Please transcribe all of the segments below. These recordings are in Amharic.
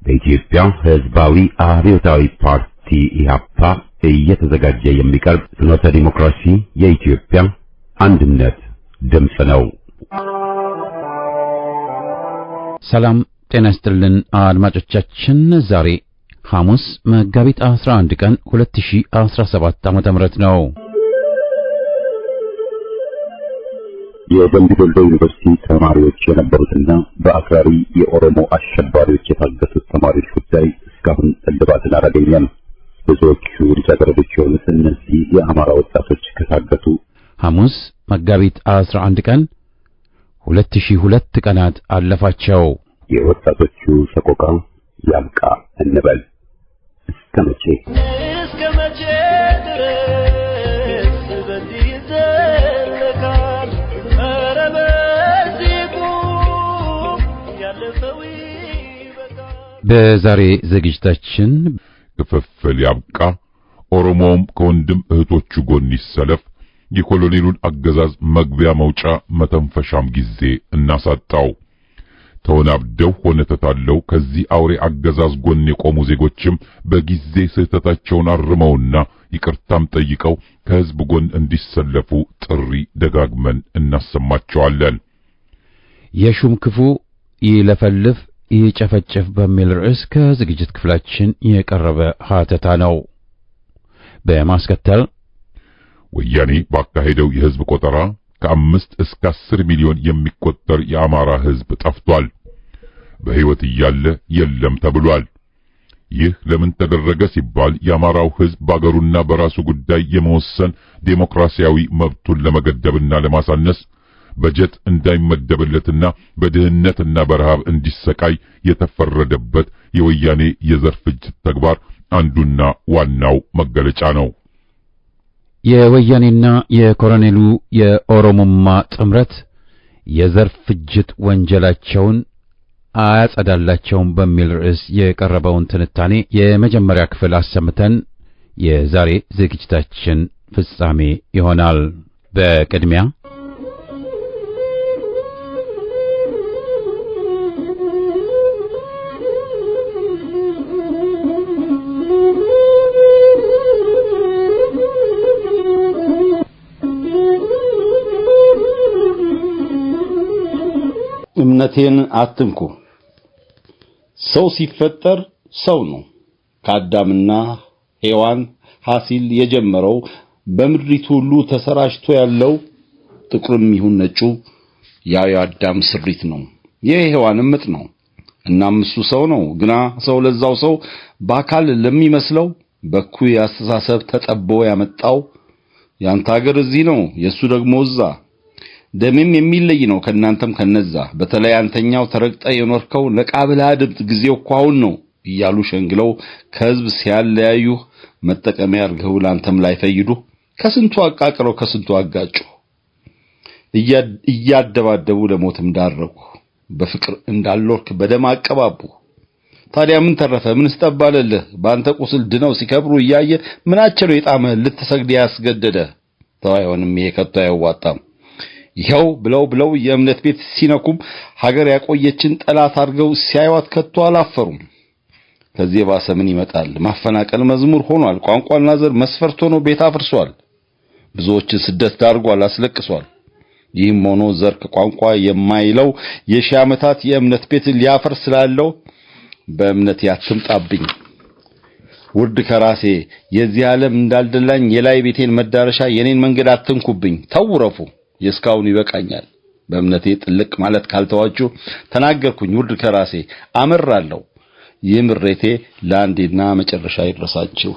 በኢትዮጵያ ሕዝባዊ አብዮታዊ ፓርቲ ኢህአፓ እየተዘጋጀ የሚቀርብ ፍኖተ ዲሞክራሲ የኢትዮጵያ አንድነት ድምፅ ነው። ሰላም ጤና ይስጥልን አድማጮቻችን። ዛሬ ሐሙስ መጋቢት 11 ቀን 2017 ዓ.ም ነው። የደምቢ ዶሎ ዩኒቨርሲቲ ተማሪዎች የነበሩትና በአክራሪ የኦሮሞ አሸባሪዎች የታገቱት ተማሪዎች ጉዳይ እስካሁን እልባትን አላገኘም። ብዙዎቹ ልጃገረዶች የሆኑት እነዚህ የአማራ ወጣቶች ከታገቱ ሐሙስ መጋቢት 11 ቀን 2002 ቀናት አለፋቸው። የወጣቶቹ ሰቆቃ ያብቃ እንበል። እስከ መቼ ድረስ በዚህ ይዘለቃል? ኧረ በዚህ ቁም፣ ያለፈው ይበቃል። በዛሬ ዝግጅታችን ክፍፍል ያብቃ፣ ኦሮሞውም ከወንድም እህቶቹ ጎን ይሰለፍ፣ የኮሎኔሉን አገዛዝ መግቢያ መውጫ መተንፈሻም ጊዜ እናሳጣው። ተወናብደው ሆነ ተታለው ከዚህ አውሬ አገዛዝ ጎን የቆሙ ዜጎችም በጊዜ ስህተታቸውን አርመውና ይቅርታም ጠይቀው ከህዝብ ጎን እንዲሰለፉ ጥሪ ደጋግመን እናሰማቸዋለን። የሹም ክፉ ይለፈልፍ ይጨፈጨፍ በሚል ርዕስ ከዝግጅት ክፍላችን የቀረበ ሀተታ ነው። በማስከተል ወያኔ ባካሄደው የህዝብ ቆጠራ ከ5 እስከ 10 ሚሊዮን የሚቆጠር የአማራ ህዝብ ጠፍቷል። በህይወት እያለ የለም ተብሏል። ይህ ለምን ተደረገ ሲባል የአማራው ህዝብ በአገሩና በራሱ ጉዳይ የመወሰን ዴሞክራሲያዊ መብቱን ለመገደብና ለማሳነስ በጀት እንዳይመደብለትና በድህነትና በረሃብ እንዲሰቃይ የተፈረደበት የወያኔ የዘር ፍጅት ተግባር አንዱና ዋናው መገለጫ ነው። የወያኔና የኮሎኔሉ የኦሮሞማ ጥምረት የዘር ፍጅት ወንጀላቸውን አያጸዳላቸውም በሚል ርዕስ የቀረበውን ትንታኔ የመጀመሪያ ክፍል አሰምተን የዛሬ ዝግጅታችን ፍጻሜ ይሆናል። በቅድሚያ እምነቴን አትንኩ። ሰው ሲፈጠር ሰው ነው። ከአዳምና ሔዋን ሐሲል የጀመረው በምድሪቱ ሁሉ ተሰራጭቶ ያለው ጥቁርም ይሁን ነጩ ያው የአዳም ስሪት ነው። የሔዋንም ምጥ ነው። እናም እሱ ሰው ነው። ግና ሰው ለዛው ሰው በአካል ለሚመስለው በኩይ አስተሳሰብ ተጠቦ ያመጣው ያንተ ሀገር እዚህ ነው፣ የሱ ደግሞ እዛ ደምም የሚለይ ነው ከናንተም ከነዛ። በተለይ አንተኛው ተረግጠ የኖርከው ለቃብላ ድምጥ ጊዜው እኮ አሁን ነው እያሉ ሸንግለው ከህዝብ ሲያለያዩ መጠቀሚያ አርገው ላንተም ላይ ፈይዱ። ከስንቱ አቃቅረው ከስንቱ አጋጩ። እያደባደቡ ለሞትም ዳረጉ። በፍቅር እንዳልወርክ በደም አቀባቡ። ታዲያ ምን ተረፈ? ምን ስተባለልህ? ባንተ ቁስል ድነው ሲከብሩ እያየ ምናቸው የጣመህ ልትሰግድ ያስገደደ? ታይሆንም ይሄ ከቶ አይዋጣም። ይኸው ብለው የእምነት ቤት ሲነኩም ሀገር ያቆየችን ጠላት አድርገው ሲያዩት ከቶ አላፈሩም። ከዚህ ባሰ ምን ይመጣል? ማፈናቀል መዝሙር ሆኗል። ቋንቋና ዘር መስፈርት ሆኖ ቤት አፍርሷል። ብዙዎችን ስደት ዳርጓል፣ አስለቅሷል። ይህም ሆኖ ዘር ከቋንቋ የማይለው የሺህ ዓመታት የእምነት ቤት ሊያፈርስ ስላለው በእምነት ያትምጣብኝ ውርድ ከራሴ የዚህ ዓለም እንዳልደላኝ የላይ ቤቴን መዳረሻ የኔን መንገድ አትንኩብኝ። ተውረፉ የስካውን ይበቃኛል። በእምነቴ ጥልቅ ማለት ካልተዋችሁ ተናገርኩኝ ውርድ ከራሴ አመራለሁ። ይምሬቴ ለአንዴና መጨረሻ ይድረሳችሁ።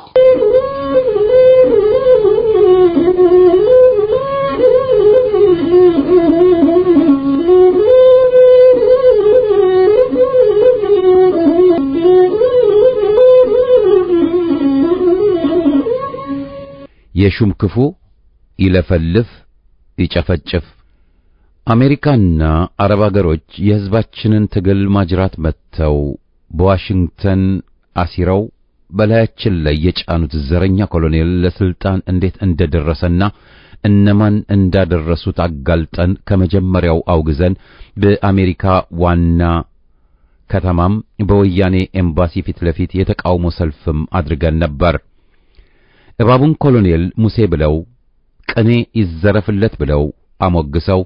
የሹም ክፉ ይለፈልፍ ይጨፈጭፍ። አሜሪካና አረብ አገሮች የሕዝባችንን ትግል ማጅራት መተው በዋሽንግተን አሲረው በላያችን ላይ የጫኑት ዘረኛ ኮሎኔል ለስልጣን እንዴት እንደደረሰና እነማን እንዳደረሱት አጋልጠን ከመጀመሪያው አውግዘን በአሜሪካ ዋና ከተማም በወያኔ ኤምባሲ ፊት ለፊት የተቃውሞ ሰልፍም አድርገን ነበር። እባቡን ኮሎኔል ሙሴ ብለው ቅኔ ይዘረፍለት ብለው አሞግሰው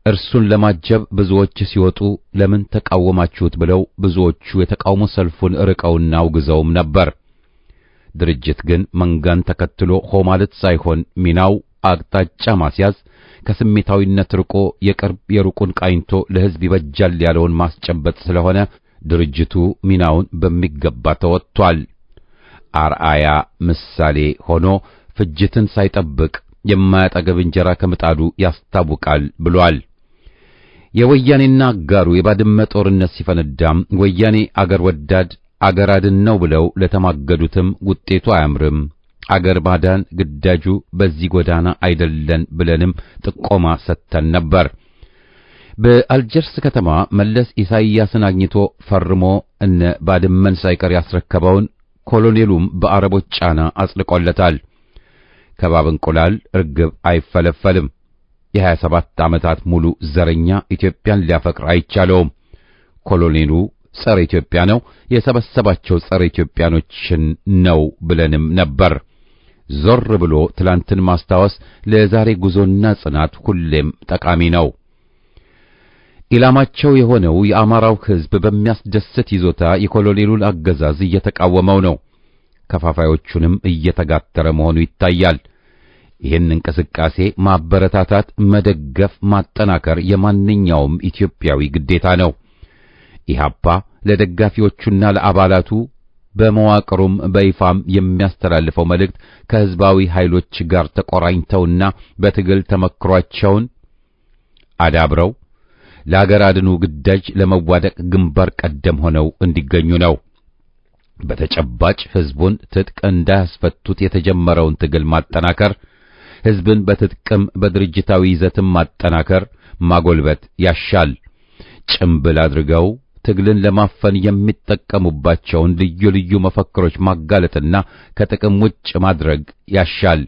እርሱን ለማጀብ ብዙዎች ሲወጡ ለምን ተቃወማችሁት ብለው ብዙዎቹ የተቃውሞ ሰልፉን ርቀውና አውግዘውም ነበር። ድርጅት ግን መንጋን ተከትሎ ሆ ማለት ሳይሆን ሚናው አቅጣጫ ማስያዝ፣ ከስሜታዊነት ርቆ የቅርብ የሩቁን ቃኝቶ ለሕዝብ ይበጃል ያለውን ማስጨበጥ ስለሆነ ድርጅቱ ሚናውን በሚገባ ተወጥቷል። አርአያ ምሳሌ ሆኖ ፍጅትን ሳይጠብቅ የማያጠገብ እንጀራ ከምጣዱ ያስታውቃል ብሏል። የወያኔና አጋሩ የባድመ ጦርነት ሲፈነዳም ወያኔ አገር ወዳድ አገር አድን ነው ብለው ለተማገዱትም ውጤቱ አያምርም፣ አገር ማዳን ግዳጁ በዚህ ጎዳና አይደለን ብለንም ጥቆማ ሰጥተን ነበር። በአልጀርስ ከተማ መለስ ኢሳይያስን አግኝቶ ፈርሞ እነ ባድመን ሳይቀር ያስረከበውን ኮሎኔሉም በአረቦች ጫና አጽድቆለታል። ከባብ እንቁላል ርግብ አይፈለፈልም። የ27 ዓመታት ሙሉ ዘረኛ ኢትዮጵያን ሊያፈቅር አይቻለውም። ኮሎኔሉ ጸረ ኢትዮጵያ ነው፣ የሰበሰባቸው ጸረ ኢትዮጵያኖችን ነው ብለንም ነበር። ዞር ብሎ ትላንትን ማስታወስ ለዛሬ ጉዞና ጽናት ሁሌም ጠቃሚ ነው። ኢላማቸው የሆነው የአማራው ሕዝብ በሚያስደስት ይዞታ የኮሎኔሉን አገዛዝ እየተቃወመው ነው። ከፋፋዮቹንም እየተጋተረ መሆኑ ይታያል። ይህን እንቅስቃሴ ማበረታታት፣ መደገፍ፣ ማጠናከር የማንኛውም ኢትዮጵያዊ ግዴታ ነው። ኢህአፓ ለደጋፊዎቹና ለአባላቱ በመዋቅሩም በይፋም የሚያስተላልፈው መልእክት ከሕዝባዊ ኃይሎች ጋር ተቆራኝተውና በትግል ተመክሯቸውን አዳብረው ለአገር አድኑ ግዳጅ ለመዋደቅ ግንባር ቀደም ሆነው እንዲገኙ ነው። በተጨባጭ ሕዝቡን ትጥቅ እንዳያስፈቱት የተጀመረውን ትግል ማጠናከር፣ ሕዝብን በትጥቅም በድርጅታዊ ይዘትም ማጠናከር፣ ማጎልበት ያሻል። ጭምብል አድርገው ትግልን ለማፈን የሚጠቀሙባቸውን ልዩ ልዩ መፈክሮች ማጋለጥና ከጥቅም ውጭ ማድረግ ያሻል።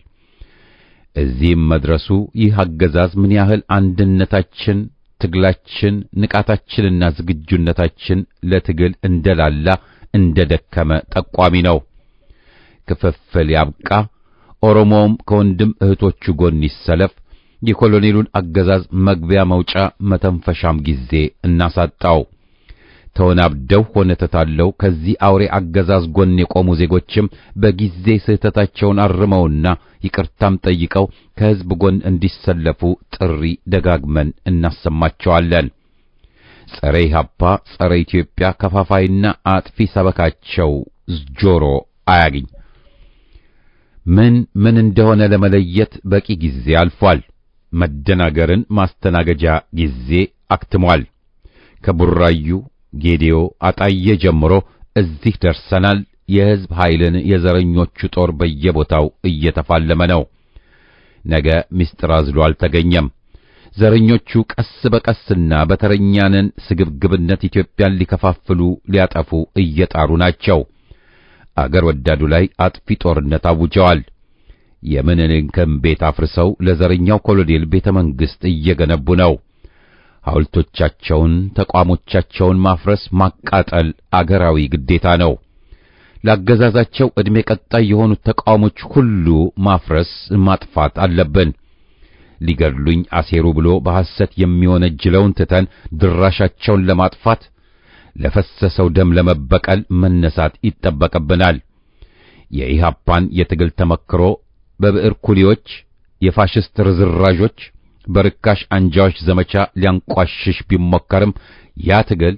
እዚህም መድረሱ ይህ አገዛዝ ምን ያህል አንድነታችን፣ ትግላችን፣ ንቃታችንና ዝግጁነታችን ለትግል እንደላላ እንደደከመ ጠቋሚ ነው። ክፍፍል ያብቃ፣ ኦሮሞውም ከወንድም እህቶቹ ጎን ይሰለፍ፣ የኮሎኔሉን አገዛዝ መግቢያ መውጫ መተንፈሻም ጊዜ እናሳጣው። ተወናብደው ሆነ ተታለው ከዚህ አውሬ አገዛዝ ጎን የቆሙ ዜጎችም በጊዜ ስህተታቸውን አርመውና ይቅርታም ጠይቀው ከሕዝብ ጎን እንዲሰለፉ ጥሪ ደጋግመን እናሰማቸዋለን። ጸረ ኢህአፓ፣ ጸረ ኢትዮጵያ ከፋፋይና አጥፊ ሰበካቸው ጆሮ አያግኝ። ምን እንደሆነ ለመለየት በቂ ጊዜ አልፏል። መደናገርን ማስተናገጃ ጊዜ አክትሟል። ከቡራዩ ጌዲዮ፣ አጣዬ ጀምሮ እዚህ ደርሰናል። የሕዝብ ኃይልን የዘረኞቹ ጦር በየቦታው እየተፋለመ ነው። ነገ ምስጢር አዝሎ አልተገኘም። ዘረኞቹ ቀስ በቀስና በተረኛንን ስግብግብነት ኢትዮጵያን ሊከፋፍሉ ሊያጠፉ እየጣሩ ናቸው። አገር ወዳዱ ላይ አጥፊ ጦርነት አውጀዋል። የምኒልክን ቤት አፍርሰው ለዘረኛው ኮሎኔል ቤተ መንግሥት እየገነቡ ነው። ሐውልቶቻቸውን፣ ተቋሞቻቸውን ማፍረስ፣ ማቃጠል አገራዊ ግዴታ ነው። ላገዛዛቸው ዕድሜ ቀጣይ የሆኑት ተቋሞች ሁሉ ማፍረስ፣ ማጥፋት አለብን። ሊገድሉኝ አሴሩ ብሎ በሐሰት የሚወነጅለውን ትተን ድራሻቸውን ለማጥፋት ለፈሰሰው ደም ለመበቀል መነሳት ይጠበቅብናል። የኢህአፓን የትግል ተመክሮ በብዕር ኩሊዎች፣ የፋሽስት ርዝራዦች፣ በርካሽ አንጃዎች ዘመቻ ሊያንቋሽሽ ቢሞከርም ያ ትግል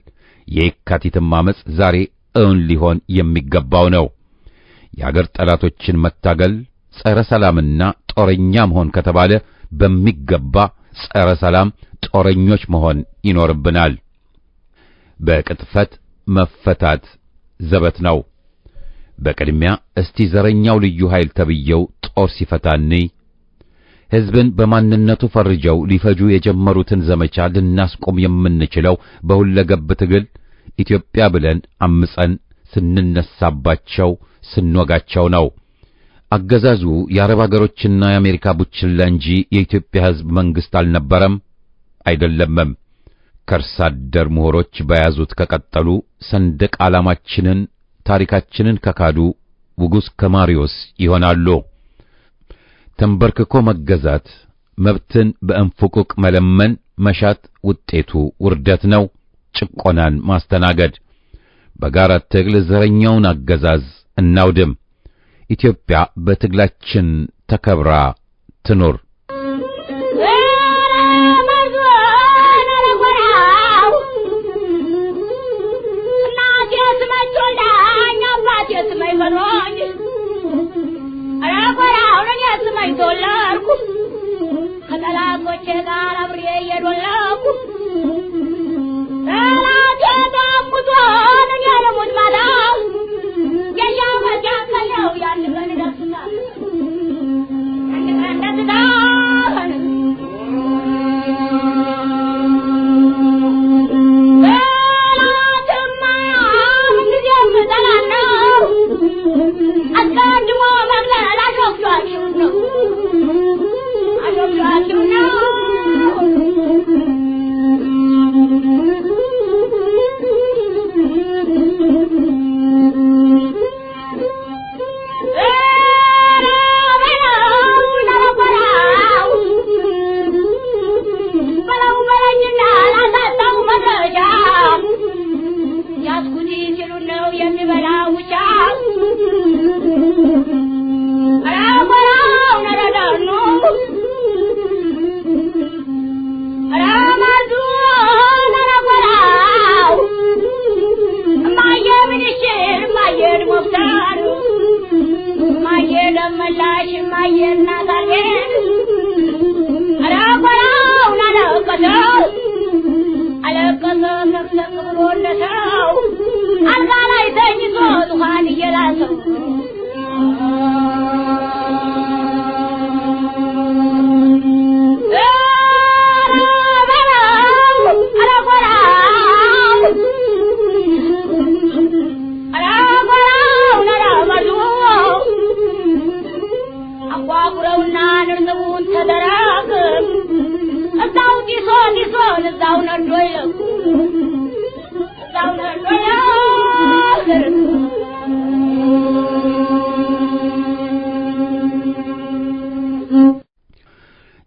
የካቲትም አመጽ ዛሬ እውን ሊሆን የሚገባው ነው። የአገር ጠላቶችን መታገል፣ ጸረ ሰላምና ጦረኛ መሆን ከተባለ በሚገባ ጸረ ሰላም ጦረኞች መሆን ይኖርብናል። በቅጥፈት መፈታት ዘበት ነው። በቅድሚያ እስቲ ዘረኛው ልዩ ኃይል ተብየው ጦር ሲፈታንይ ሕዝብን በማንነቱ ፈርጀው ሊፈጁ የጀመሩትን ዘመቻ ልናስቆም የምንችለው በሁለገብ ትግል ኢትዮጵያ ብለን አምፀን ስንነሳባቸው ስንወጋቸው ነው። አገዛዙ የአረብ አገሮችና የአሜሪካ ቡችላ እንጂ የኢትዮጵያ ሕዝብ መንግስት አልነበረም፣ አይደለምም። ከርሳ አደር ምሁሮች በያዙት ከቀጠሉ ሰንደቅ ዓላማችንን ታሪካችንን ከካዱ ውጉስ ከማሪዮስ ይሆናሉ። ተንበርክኮ መገዛት፣ መብትን በእንፉቁቅ መለመን መሻት ውጤቱ ውርደት ነው፣ ጭቆናን ማስተናገድ። በጋራ ትግል ዘረኛውን አገዛዝ እናውድም። ኢትዮጵያ በትግላችን ተከብራ ትኑር።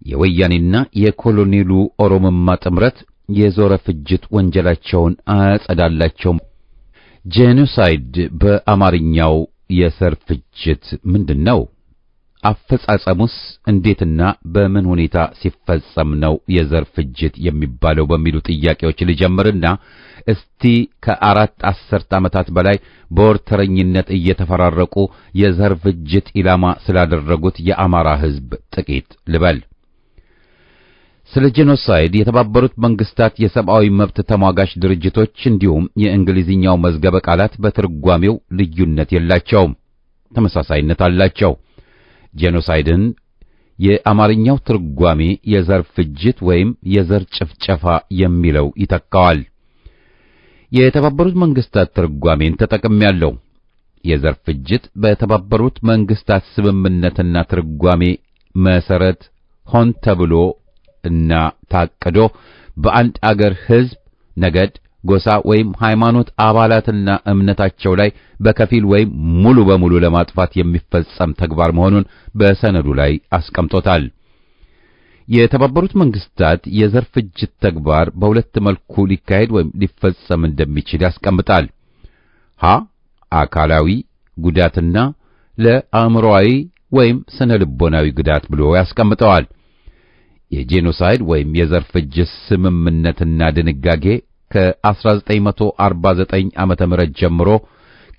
የወያኔና የኮሎኔሉ ኦሮሞማ ጥምረት የዞረ ፍጅት ወንጀላቸውን አያጸዳላቸው። ጄኖሳይድ በአማርኛው የዘር ፍጅት ምንድነው? አፈጻጸሙስ እንዴትና በምን ሁኔታ ሲፈጸም ነው የዘር ፍጅት የሚባለው በሚሉ ጥያቄዎች ልጀምርና እስቲ ከአራት አስርት ዓመታት በላይ በወርተረኝነት እየተፈራረቁ የዘር ፍጅት ኢላማ ስላደረጉት የአማራ ሕዝብ ጥቂት ልበል። ስለ ጄኖሳይድ የተባበሩት መንግስታት የሰብአዊ መብት ተሟጋች ድርጅቶች እንዲሁም የእንግሊዝኛው መዝገበ ቃላት በትርጓሜው ልዩነት የላቸውም፣ ተመሳሳይነት አላቸው። ጄኖሳይድን የአማርኛው ትርጓሜ የዘር ፍጅት ወይም የዘር ጭፍጨፋ የሚለው ይተካዋል። የተባበሩት መንግስታት ትርጓሜን ተጠቅሜያለሁ። የዘር ፍጅት በተባበሩት መንግስታት ስምምነትና ትርጓሜ መሰረት ሆን ተብሎ እና ታቅዶ በአንድ አገር ህዝብ፣ ነገድ፣ ጎሳ ወይም ሃይማኖት አባላትና እምነታቸው ላይ በከፊል ወይም ሙሉ በሙሉ ለማጥፋት የሚፈጸም ተግባር መሆኑን በሰነዱ ላይ አስቀምጦታል። የተባበሩት መንግስታት የዘር ፍጅት ተግባር በሁለት መልኩ ሊካሄድ ወይም ሊፈጸም እንደሚችል ያስቀምጣል። ሀ አካላዊ ጉዳትና ለአእምሮአዊ ወይም ስነ ልቦናዊ ጉዳት ብሎ ያስቀምጠዋል። የጄኖሳይድ ወይም የዘር ፍጅት ስምምነትና ድንጋጌ ከ1949 ዓመተ ምህረት ጀምሮ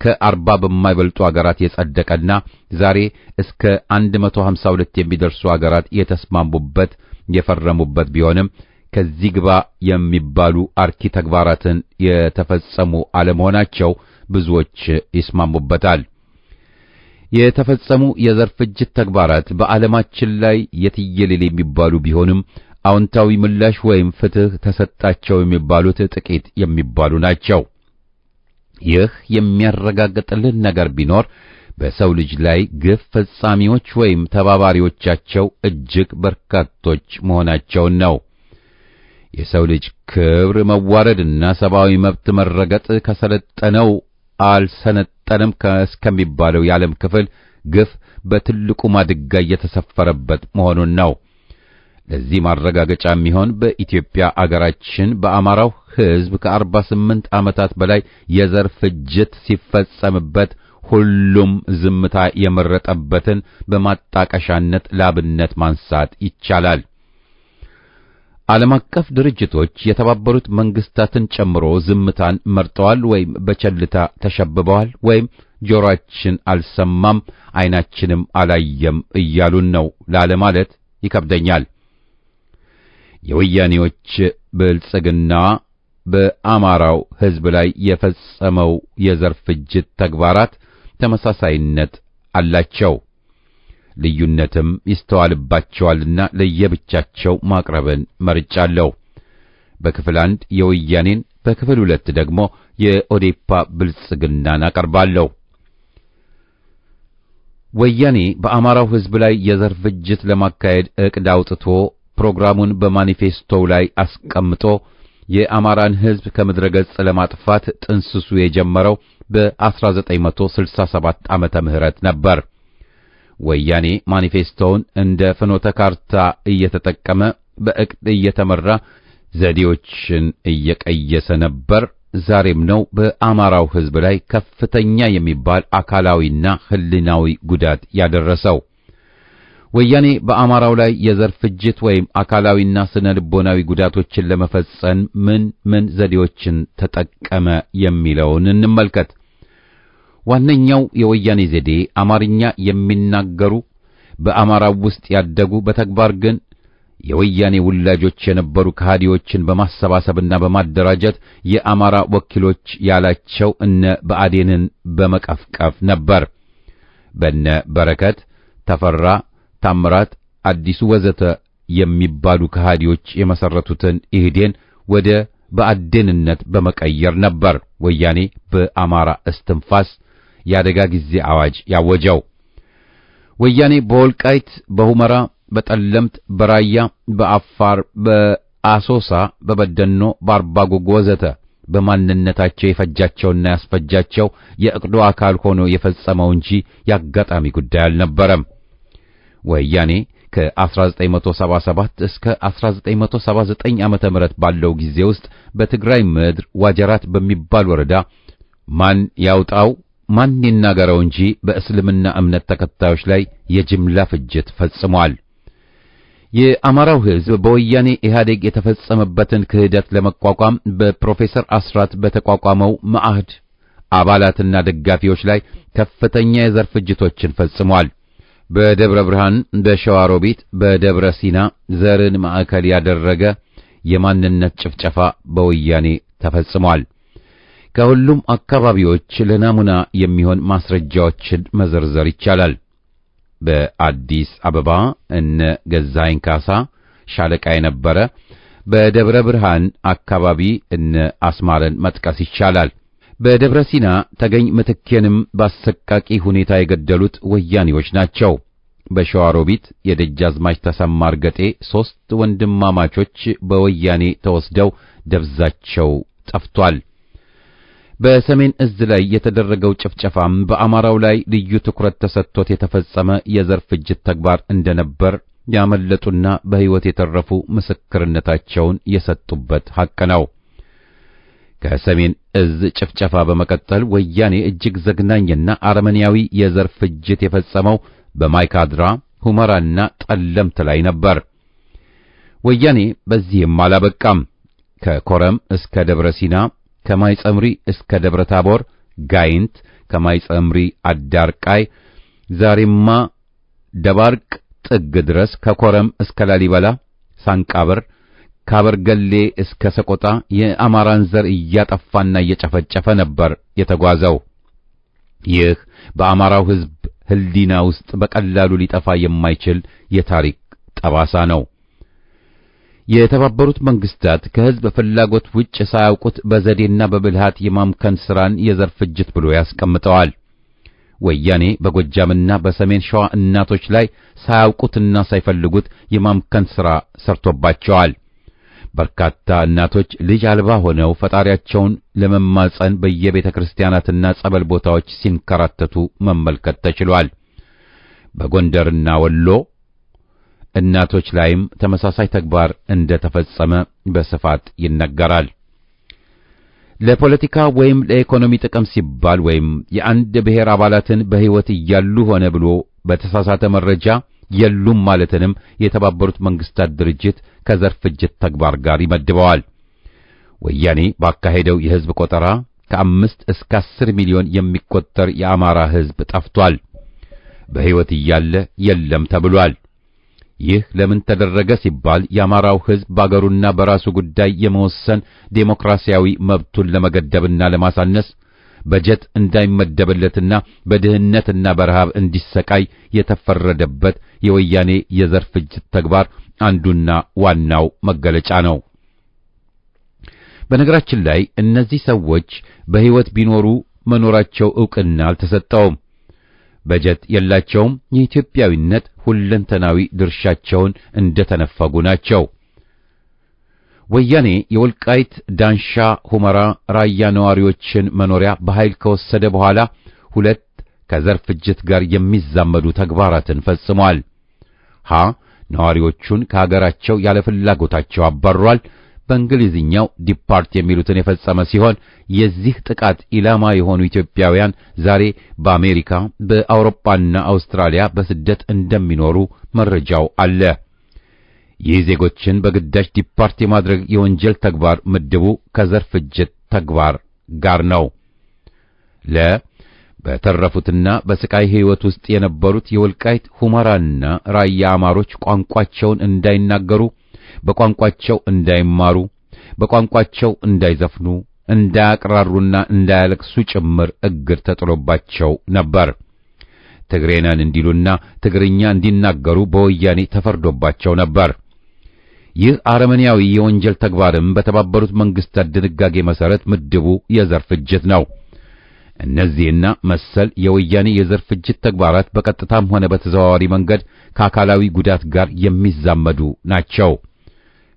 ከ40 በማይበልጡ አገራት የጸደቀና ዛሬ እስከ 152 የሚደርሱ አገራት የተስማሙበት የፈረሙበት ቢሆንም ከዚህ ግባ የሚባሉ አርኪ ተግባራትን የተፈጸሙ አለመሆናቸው ብዙዎች ይስማሙበታል። የተፈጸሙ የዘር ፍጅት ተግባራት በዓለማችን ላይ የትየለሌ የሚባሉ ቢሆንም አዎንታዊ ምላሽ ወይም ፍትህ ተሰጣቸው የሚባሉት ጥቂት የሚባሉ ናቸው። ይህ የሚያረጋግጥልን ነገር ቢኖር በሰው ልጅ ላይ ግፍ ፈጻሚዎች ወይም ተባባሪዎቻቸው እጅግ በርካቶች መሆናቸውን ነው። የሰው ልጅ ክብር መዋረድና ሰብአዊ መብት መረገጥ ከሰለጠነው አልሰነጠንም እስከሚባለው የዓለም ክፍል ግፍ በትልቁ ማድጋ እየተሰፈረበት መሆኑን ነው። ለዚህ ማረጋገጫ የሚሆን በኢትዮጵያ አገራችን በአማራው ሕዝብ ከ48 ዓመታት በላይ የዘር ፍጅት ሲፈጸምበት ሁሉም ዝምታ የመረጠበትን በማጣቀሻነት ላብነት ማንሳት ይቻላል። ዓለም አቀፍ ድርጅቶች የተባበሩት መንግስታትን ጨምሮ ዝምታን መርጠዋል ወይም በቸልታ ተሸብበዋል ወይም ጆሮአችን አልሰማም ዓይናችንም አላየም እያሉን ነው ላለማለት ይከብደኛል። የወያኔዎች ብልጽግና በአማራው ሕዝብ ላይ የፈጸመው የዘር ፍጅት ተግባራት ተመሳሳይነት አላቸው። ልዩነትም ይስተዋልባቸዋልና ለየብቻቸው ማቅረብን መርጫለሁ። በክፍል 1 የወያኔን፣ በክፍል 2 ደግሞ የኦዴፓ ብልጽግናን አቀርባለሁ። ወያኔ በአማራው ሕዝብ ላይ የዘር ፍጅት ለማካሄድ ዕቅድ አውጥቶ ፕሮግራሙን በማኒፌስቶው ላይ አስቀምጦ የአማራን ሕዝብ ከምድረ ገጽ ለማጥፋት ጥንስሱ የጀመረው በ1967 ዓመተ ምህረት ነበር። ወያኔ ማኒፌስቶውን እንደ ፍኖተ ካርታ እየተጠቀመ በዕቅድ እየተመራ ዘዴዎችን እየቀየሰ ነበር። ዛሬም ነው በአማራው ሕዝብ ላይ ከፍተኛ የሚባል አካላዊና ሕሊናዊ ጉዳት ያደረሰው። ወያኔ በአማራው ላይ የዘር ፍጅት ወይም አካላዊና ስነ ልቦናዊ ጉዳቶችን ለመፈጸም ምን ዘዴዎችን ተጠቀመ የሚለውን እንመልከት። ዋነኛው የወያኔ ዘዴ አማርኛ የሚናገሩ በአማራው ውስጥ ያደጉ በተግባር ግን የወያኔ ውላጆች የነበሩ ከሃዲዎችን በማሰባሰብና በማደራጀት የአማራ ወኪሎች ያላቸው እነ ብአዴንን በመቀፍቀፍ ነበር። በነ በረከት ተፈራ፣ ታምራት አዲሱ ወዘተ የሚባሉ ከሃዲዎች የመሰረቱትን ኢህዴን ወደ ብአዴንነት በመቀየር ነበር ወያኔ በአማራ እስትንፋስ የአደጋ ጊዜ አዋጅ ያወጀው። ወያኔ በወልቃይት፣ በሁመራ፣ በጠለምት፣ በራያ፣ በአፋር፣ በአሶሳ፣ በበደኖ፣ በአርባጎጎ ወዘተ በማንነታቸው የፈጃቸውና ያስፈጃቸው የዕቅዱ አካል ሆኖ የፈጸመው እንጂ ያጋጣሚ ጉዳይ አልነበረም። ወያኔ ከ1977 እስከ 1979 ዓመተ ምህረት ባለው ጊዜ ውስጥ በትግራይ ምድር ዋጀራት በሚባል ወረዳ ማን ያውጣው ማን ይናገረው እንጂ በእስልምና እምነት ተከታዮች ላይ የጅምላ ፍጅት ፈጽሟል። የአማራው ሕዝብ በወያኔ ኢህአዴግ የተፈጸመበትን ክህደት ለመቋቋም በፕሮፌሰር አስራት በተቋቋመው መዓህድ አባላትና ደጋፊዎች ላይ ከፍተኛ የዘር ፍጅቶችን ፈጽሟል። በደብረ ብርሃን፣ በሸዋሮቢት፣ በደብረ ሲና ዘርን ማዕከል ያደረገ የማንነት ጭፍጨፋ በወያኔ ተፈጽሟል። ከሁሉም አካባቢዎች ለናሙና የሚሆን ማስረጃዎችን መዘርዘር ይቻላል። በአዲስ አበባ እነ ገዛኸኝ ካሳ ሻለቃ የነበረ፣ በደብረ ብርሃን አካባቢ እነ አስማረን መጥቀስ ይቻላል። በደብረ ሲና ተገኝ ምትኬንም በአሰቃቂ ሁኔታ የገደሉት ወያኔዎች ናቸው። በሸዋሮቢት የደጃዝማች ተሰማ እርገጤ 3 ወንድማማቾች በወያኔ ተወስደው ደብዛቸው ጠፍቷል። በሰሜን እዝ ላይ የተደረገው ጭፍጨፋም በአማራው ላይ ልዩ ትኩረት ተሰጥቶት የተፈጸመ የዘር ፍጅት ተግባር እንደነበር ያመለጡና በሕይወት የተረፉ ምስክርነታቸውን የሰጡበት ሐቅ ነው። ከሰሜን እዝ ጭፍጨፋ በመቀጠል ወያኔ እጅግ ዘግናኝና አረመኔያዊ የዘር ፍጅት የፈጸመው በማይካድራ፣ ሁመራና ጠለምት ላይ ነበር። ወያኔ በዚህም አላበቃም። ከኮረም እስከ ደብረ ሲና፣ ከማይጸምሪ እስከ ደብረ ታቦር፣ ጋይንት፣ ከማይጸምሪ አዳርቃይ፣ ዛሬማ ደባርቅ ጥግ ድረስ፣ ከኮረም እስከ ላሊበላ፣ ሳንቃበር፣ ካበርገሌ እስከ ሰቆጣ የአማራን ዘር እያጠፋና እየጨፈጨፈ ነበር የተጓዘው። ይህ በአማራው ሕዝብ ሕሊና ውስጥ በቀላሉ ሊጠፋ የማይችል የታሪክ ጠባሳ ነው። የተባበሩት መንግስታት ከሕዝብ ፍላጎት ውጭ ሳያውቁት በዘዴና በብልሃት የማምከን ሥራን የዘር ፍጅት ብሎ ያስቀምጠዋል። ወያኔ በጎጃምና በሰሜን ሸዋ እናቶች ላይ ሳያውቁትና ሳይፈልጉት የማምከን ሥራ ሰርቶባቸዋል። በርካታ እናቶች ልጅ አልባ ሆነው ፈጣሪያቸውን ለመማጸን በየቤተ ክርስቲያናትና ጸበል ቦታዎች ሲንከራተቱ መመልከት ተችሏል። በጎንደርና ወሎ እናቶች ላይም ተመሳሳይ ተግባር እንደተፈጸመ በስፋት ይነገራል። ለፖለቲካ ወይም ለኢኮኖሚ ጥቅም ሲባል ወይም የአንድ ብሔር አባላትን በሕይወት እያሉ ሆነ ብሎ በተሳሳተ መረጃ የሉም ማለትንም የተባበሩት መንግስታት ድርጅት ከዘር ፍጅት ተግባር ጋር ይመድበዋል። ወያኔ ባካሄደው የሕዝብ ቆጠራ ከ5 እስከ 10 ሚሊዮን የሚቆጠር የአማራ ሕዝብ ጠፍቷል። በሕይወት እያለ የለም ተብሏል። ይህ ለምን ተደረገ ሲባል የአማራው ሕዝብ በአገሩና በራሱ ጉዳይ የመወሰን ዴሞክራሲያዊ መብቱን ለመገደብና ለማሳነስ በጀት እንዳይመደብለትና በድህነትና በረሃብ እንዲሰቃይ የተፈረደበት የወያኔ የዘር ፍጅት ተግባር አንዱና ዋናው መገለጫ ነው። በነገራችን ላይ እነዚህ ሰዎች በሕይወት ቢኖሩ መኖራቸው ዕውቅና አልተሰጠውም። በጀት የላቸውም። የኢትዮጵያዊነት ሁለንተናዊ ድርሻቸውን እንደተነፈጉ ናቸው። ወያኔ የወልቃይት ዳንሻ፣ ሁመራ፣ ራያ ነዋሪዎችን መኖሪያ በኃይል ከወሰደ በኋላ ሁለት ከዘር ፍጅት ጋር የሚዛመዱ ተግባራትን ፈጽሟል። ነዋሪዎቹን ከሀገራቸው ያለ ፍላጎታቸው አባሯል። በእንግሊዝኛው ዲፓርት የሚሉትን የፈጸመ ሲሆን የዚህ ጥቃት ኢላማ የሆኑ ኢትዮጵያውያን ዛሬ በአሜሪካ በአውሮፓና አውስትራሊያ በስደት እንደሚኖሩ መረጃው አለ። ይህ ዜጎችን በግዳጅ ዲፓርት የማድረግ የወንጀል ተግባር ምድቡ ከዘር ፍጅት ተግባር ጋር ነው። በተረፉትና በስቃይ ሕይወት ውስጥ የነበሩት የወልቃይት ሁመራና ራያ አማሮች ቋንቋቸውን እንዳይናገሩ፣ በቋንቋቸው እንዳይማሩ፣ በቋንቋቸው እንዳይዘፍኑ፣ እንዳያቅራሩና እንዳያለቅሱ ጭምር እግር ተጥሎባቸው ነበር። ትግሬነን እንዲሉና ትግርኛ እንዲናገሩ በወያኔ ተፈርዶባቸው ነበር። ይህ አረመኔያዊ የወንጀል ተግባርም በተባበሩት መንግስታት ድንጋጌ መሰረት ምድቡ የዘር ፍጅት ነው። እነዚህና መሰል የወያኔ የዘር ፍጅት ተግባራት በቀጥታም ሆነ በተዘዋዋሪ መንገድ ከአካላዊ ጉዳት ጋር የሚዛመዱ ናቸው።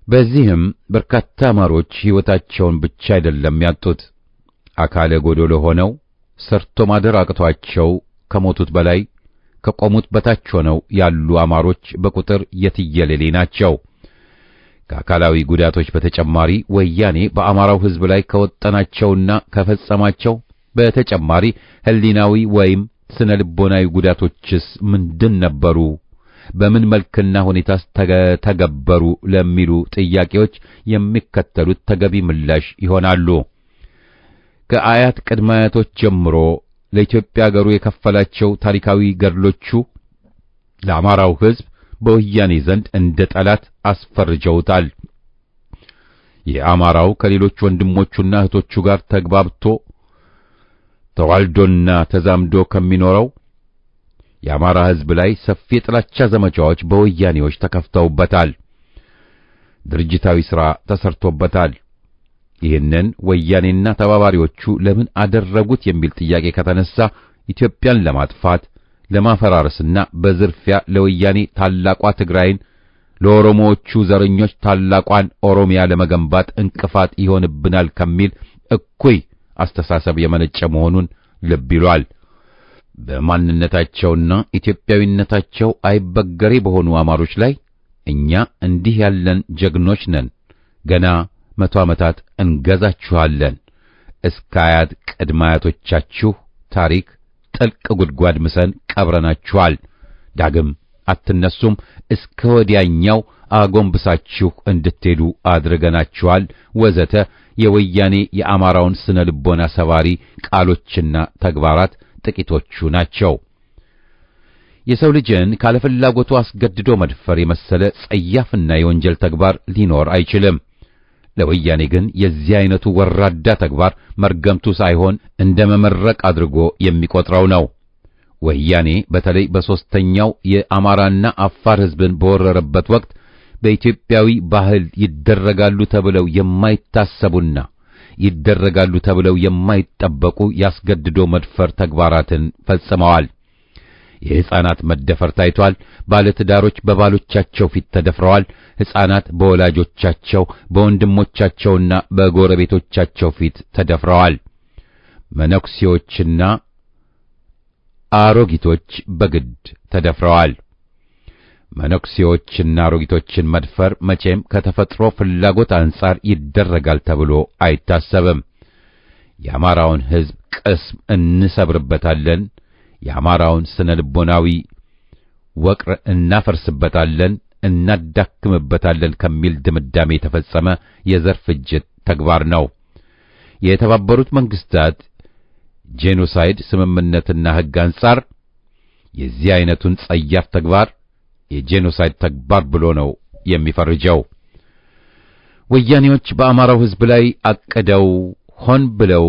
በዚህም በርካታ አማሮች ሕይወታቸውን ብቻ አይደለም ያጡት፣ አካለ ጎዶሎ ሆነው ሰርቶ ማደር አቅቷቸው ከሞቱት በላይ ከቆሙት በታች ሆነው ያሉ አማሮች በቁጥር የትየለሌ ናቸው። ከአካላዊ ጉዳቶች በተጨማሪ ወያኔ በአማራው ሕዝብ ላይ ከወጠናቸውና ከፈጸማቸው በተጨማሪ ሕሊናዊ ወይም ስነ ልቦናዊ ጉዳቶችስ ምንድን ነበሩ? በምን መልክና ሁኔታስ ተገበሩ? ለሚሉ ጥያቄዎች የሚከተሉት ተገቢ ምላሽ ይሆናሉ። ከአያት ቅድመ አያቶች ጀምሮ ለኢትዮጵያ አገሩ የከፈላቸው ታሪካዊ ገድሎቹ ለአማራው ሕዝብ በወያኔ ዘንድ እንደ ጠላት አስፈርጀውታል። የአማራው ከሌሎች ወንድሞቹና እህቶቹ ጋር ተግባብቶ ተዋልዶና ተዛምዶ ከሚኖረው የአማራ ሕዝብ ላይ ሰፊ የጥላቻ ዘመቻዎች በወያኔዎች ተከፍተውበታል። ድርጅታዊ ሥራ ተሰርቶበታል። ይህንን ወያኔና ተባባሪዎቹ ለምን አደረጉት የሚል ጥያቄ ከተነሳ ኢትዮጵያን ለማጥፋት ለማፈራረስና በዝርፊያ ለወያኔ ታላቋ ትግራይን፣ ለኦሮሞዎቹ ዘረኞች ታላቋን ኦሮሚያ ለመገንባት እንቅፋት ይሆንብናል ከሚል እኩይ አስተሳሰብ የመነጨ መሆኑን ልብ ይሏል። በማንነታቸውና ኢትዮጵያዊነታቸው አይበገሬ በሆኑ አማሮች ላይ እኛ እንዲህ ያለን ጀግኖች ነን፣ ገና 100 ዓመታት እንገዛችኋለን፣ እስከ አያት ቅድመ አያቶቻችሁ ታሪክ ጥልቅ ጉድጓድ ምሰን ቀብረናችኋል፣ ዳግም አትነሱም፣ እስከ ወዲያኛው አጎንብሳችሁ እንድትሄዱ አድርገናችኋል ወዘተ የወያኔ የአማራውን ስነ ልቦና ሰባሪ ቃሎችና ተግባራት ጥቂቶቹ ናቸው። የሰው ልጅን ካለፍላጎቱ አስገድዶ መድፈር የመሰለ ጸያፍና የወንጀል ተግባር ሊኖር አይችልም። ለወያኔ ግን የዚህ አይነቱ ወራዳ ተግባር መርገምቱ ሳይሆን እንደ መመረቅ አድርጎ የሚቆጥረው ነው። ወያኔ በተለይ በሦስተኛው የአማራና አፋር ሕዝብን በወረረበት ወቅት በኢትዮጵያዊ ባህል ይደረጋሉ ተብለው የማይታሰቡና ይደረጋሉ ተብለው የማይጠበቁ ያስገድዶ መድፈር ተግባራትን ፈጽመዋል። የሕፃናት መደፈር ታይቷል። ባለትዳሮች በባሎቻቸው ፊት ተደፍረዋል። ሕፃናት በወላጆቻቸው በወንድሞቻቸውና በጎረቤቶቻቸው ፊት ተደፍረዋል። መነኩሴዎችና አሮጊቶች በግድ ተደፍረዋል። መነኩሴዎችና አሮጊቶችን መድፈር መቼም ከተፈጥሮ ፍላጎት አንጻር ይደረጋል ተብሎ አይታሰብም። የአማራውን ሕዝብ ቅስም እንሰብርበታለን፣ የአማራውን ስነ ልቦናዊ ወቅር እናፈርስበታለን፣ እናዳክምበታለን ከሚል ድምዳሜ የተፈጸመ የዘር ፍጅት ተግባር ነው። የተባበሩት መንግስታት ጄኖሳይድ ስምምነትና ሕግ አንጻር የዚህ አይነቱን ጸያፍ ተግባር የጄኖሳይድ ተግባር ብሎ ነው የሚፈርጀው። ወያኔዎች በአማራው ሕዝብ ላይ አቅደው ሆን ብለው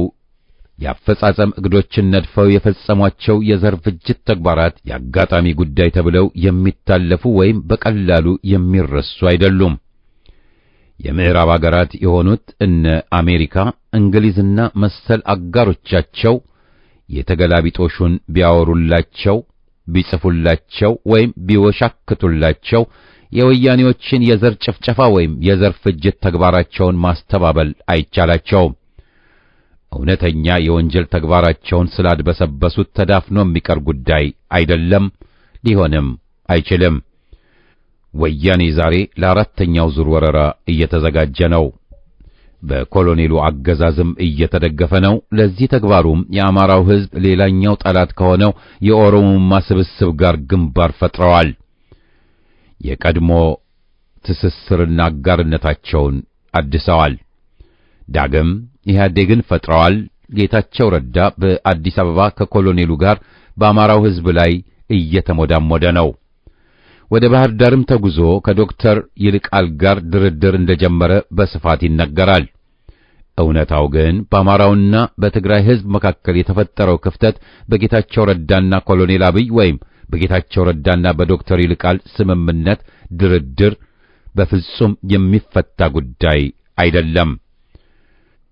የአፈጻጸም እቅዶችን ነድፈው የፈጸሟቸው የዘር ፍጅት ተግባራት የአጋጣሚ ጉዳይ ተብለው የሚታለፉ ወይም በቀላሉ የሚረሱ አይደሉም። የምዕራብ አገራት የሆኑት እነ አሜሪካ፣ እንግሊዝና መሰል አጋሮቻቸው የተገላቢጦሹን ቢያወሩላቸው ቢጽፉላቸው ወይም ቢወሻክቱላቸው የወያኔዎችን የዘር ጭፍጨፋ ወይም የዘር ፍጅት ተግባራቸውን ማስተባበል አይቻላቸውም። እውነተኛ የወንጀል ተግባራቸውን ስላድበሰበሱት ተዳፍኖ የሚቀር ጉዳይ አይደለም፣ ሊሆንም አይችልም። ወያኔ ዛሬ ለአራተኛው ዙር ወረራ እየተዘጋጀ ነው። በኮሎኔሉ አገዛዝም እየተደገፈ ነው። ለዚህ ተግባሩም የአማራው ሕዝብ ሌላኛው ጠላት ከሆነው የኦሮሞማ ስብስብ ጋር ግንባር ፈጥረዋል። የቀድሞ ትስስርና አጋርነታቸውን አድሰዋል። ዳግም ኢህአዴግን ፈጥረዋል። ጌታቸው ረዳ በአዲስ አበባ ከኮሎኔሉ ጋር በአማራው ሕዝብ ላይ እየተሞዳሞደ ነው። ወደ ባህር ዳርም ተጉዞ ከዶክተር ይልቃል ጋር ድርድር እንደጀመረ በስፋት ይነገራል። እውነታው ግን በአማራውና በትግራይ ሕዝብ መካከል የተፈጠረው ክፍተት በጌታቸው ረዳና ኮሎኔል አብይ ወይም በጌታቸው ረዳና በዶክተር ይልቃል ስምምነት ድርድር በፍጹም የሚፈታ ጉዳይ አይደለም።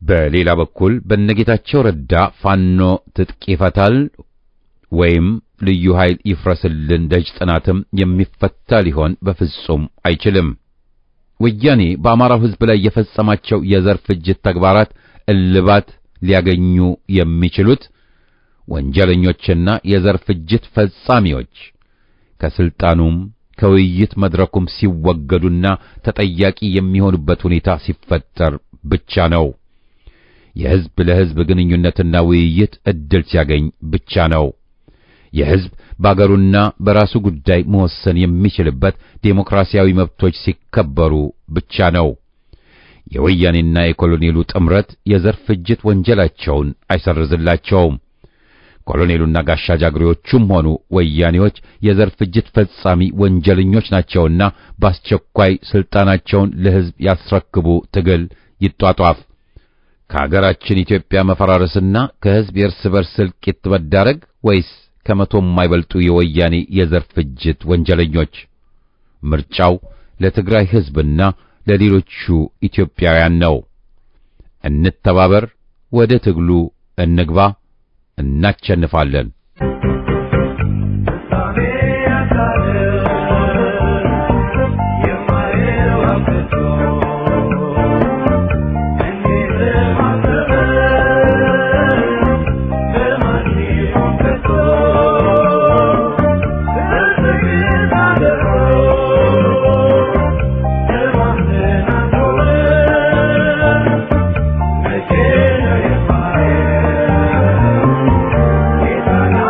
በሌላ በኩል በነጌታቸው ረዳ ፋኖ ትጥቅ ይፈታል ወይም ልዩ ኃይል ይፍረስልን ደጅ ጥናትም የሚፈታ ሊሆን በፍጹም አይችልም። ወያኔ በአማራው ሕዝብ ላይ የፈጸማቸው የዘር ፍጅት ተግባራት እልባት ሊያገኙ የሚችሉት ወንጀለኞችና የዘር ፍጅት ፈጻሚዎች ከስልጣኑም ከውይይት መድረኩም ሲወገዱና ተጠያቂ የሚሆኑበት ሁኔታ ሲፈጠር ብቻ ነው። የሕዝብ ለሕዝብ ግንኙነትና ውይይት ዕድል ሲያገኝ ብቻ ነው። የሕዝብ በአገሩና በራሱ ጉዳይ መወሰን የሚችልበት ዴሞክራሲያዊ መብቶች ሲከበሩ ብቻ ነው። የወያኔና የኮሎኔሉ ጥምረት የዘር ፍጅት ወንጀላቸውን አይሰርዝላቸውም። ኮሎኔሉና ጋሻ ጃግሬዎቹም ሆኑ ወያኔዎች የዘር ፍጅት ፈጻሚ ወንጀለኞች ናቸውና በአስቸኳይ ስልጣናቸውን ለሕዝብ ያስረክቡ። ትግል ይጧጧፍ። ከአገራችን ኢትዮጵያ መፈራረስና ከሕዝብ የእርስ በርስ እልቂት መዳረግ ወይስ ከመቶ የማይበልጡ የወያኔ የዘር ፍጅት ወንጀለኞች? ምርጫው ለትግራይ ሕዝብና ለሌሎቹ ኢትዮጵያውያን ነው። እንተባበር፣ ወደ ትግሉ እንግባ፣ እናሸንፋለን። Thank you.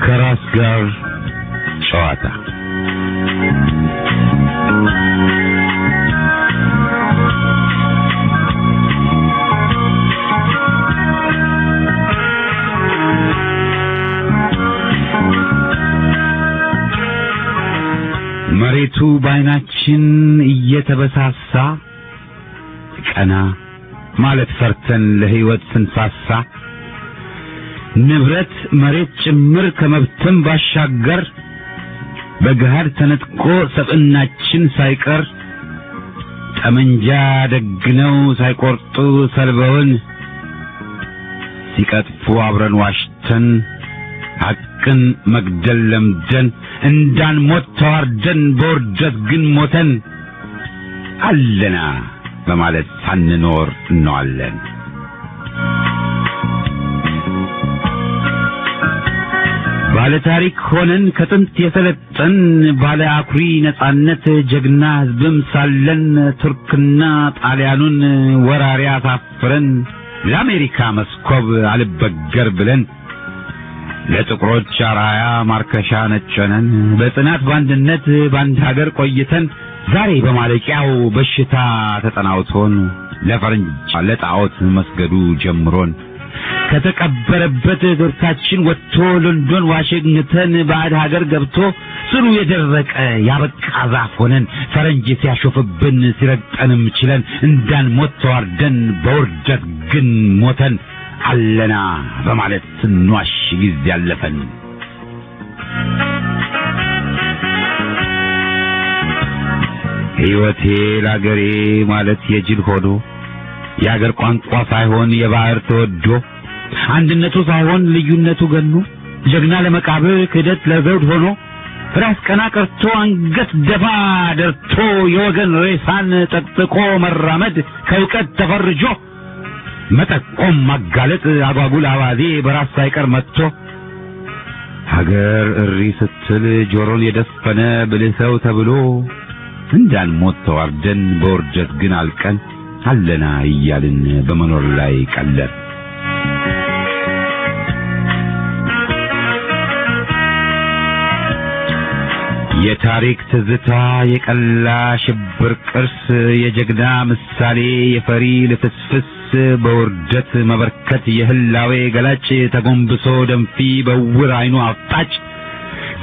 ከራስ ጋር ጨዋታ መሬቱ ባይናችን እየተበሳሳ ቀና ማለት ፈርተን ለህይወት ስንሳሳ ንብረት መሬት ጭምር ከመብተን ባሻገር በገሃድ ተነጥቆ ሰብእናችን ሳይቀር ጠመንጃ ደግነው ሳይቆርጡ ሰልበውን ሲቀጥፉ አብረን ዋሽተን ሐቅን መግደል ለምደን እንዳንሞት ተዋርደን በውርደት ግን ሞተን አለና በማለት ሳንኖር እንዋለን። ባለ ታሪክ ሆነን ከጥንት የሰለጠን ባለ አኩሪ ነጻነት ጀግና ህዝብም ሳለን ቱርክና ጣሊያኑን ወራሪ አሳፍረን ለአሜሪካ መስኮብ አልበገር ብለን ለጥቁሮች አራያ ማርከሻ ነጨነን በጽናት ባንድነት ባንድ ሀገር ቆይተን ዛሬ በማለቂያው በሽታ ተጠናውቶን ለፈረንጅ ለጣዖት መስገዱ ጀምሮን ከተቀበረበት ዶርታችን ወጥቶ ሎንዶን ዋሽንግተን ባዕድ ሀገር ገብቶ ስሩ የደረቀ ያበቃ ዛፍ ሆነን ፈረንጅ ሲያሾፍብን ሲረግጠንም ችለን እንዳንሞት ተዋርደን በውርደት ግን ሞተን አለና በማለት ስንዋሽ ጊዜ ያለፈን ሕይወቴ ለአገሬ ማለት የጅል ሆዶ የአገር ቋንቋ ሳይሆን የባህር ተወዶ አንድነቱ ሳይሆን ልዩነቱ ገኖ ጀግና ለመቃብር ክህደት ለዘውድ ሆኖ ራስ ቀና ቀርቶ አንገት ደፋ ደርቶ የወገን ሬሳን ጠጥቆ መራመድ ከእውቀት ተፈርጆ መጠቆም ማጋለጥ አጓጉል አባዜ በራስ ሳይቀር መጥቶ ሀገር እሪ ስትል ጆሮን የደፈነ ብልህ ሰው ተብሎ እንዳንሞት ተዋርደን በውርደት ግን አልቀን አለና እያልን በመኖር ላይ ቀለር የታሪክ ትዝታ የቀላ ሽብር ቅርስ የጀግና ምሳሌ የፈሪ ልፍስፍስ በውርደት መበርከት የህላዌ ገላጭ ተጎንብሶ ደንፊ በውር አይኑ አፍጣጭ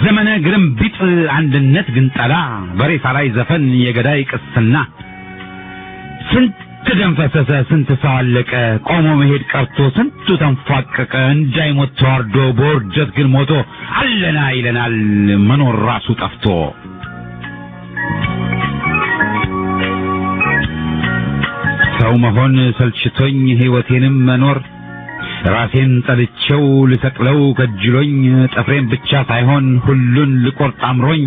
ዘመነ ግርምቢጥ አንድነት ግንጠላ በሬሳ ላይ ዘፈን የገዳይ ቅስና ስንት ደም ፈሰሰ ስንት ሰው አለቀ ቆሞ መሄድ ቀርቶ ስንቱ ተንፏቀቀ እንዳይሞት ተዋርዶ በውርደት ግን ሞቶ አለና ይለናል መኖር ራሱ ጠፍቶ ሰው መሆን ሰልችቶኝ ሕይወቴንም መኖር ራሴን ጠልቼው ልሰቅለው ከጅሎኝ ጥፍሬን ብቻ ሳይሆን ሁሉን ልቆርጥ አምሮኝ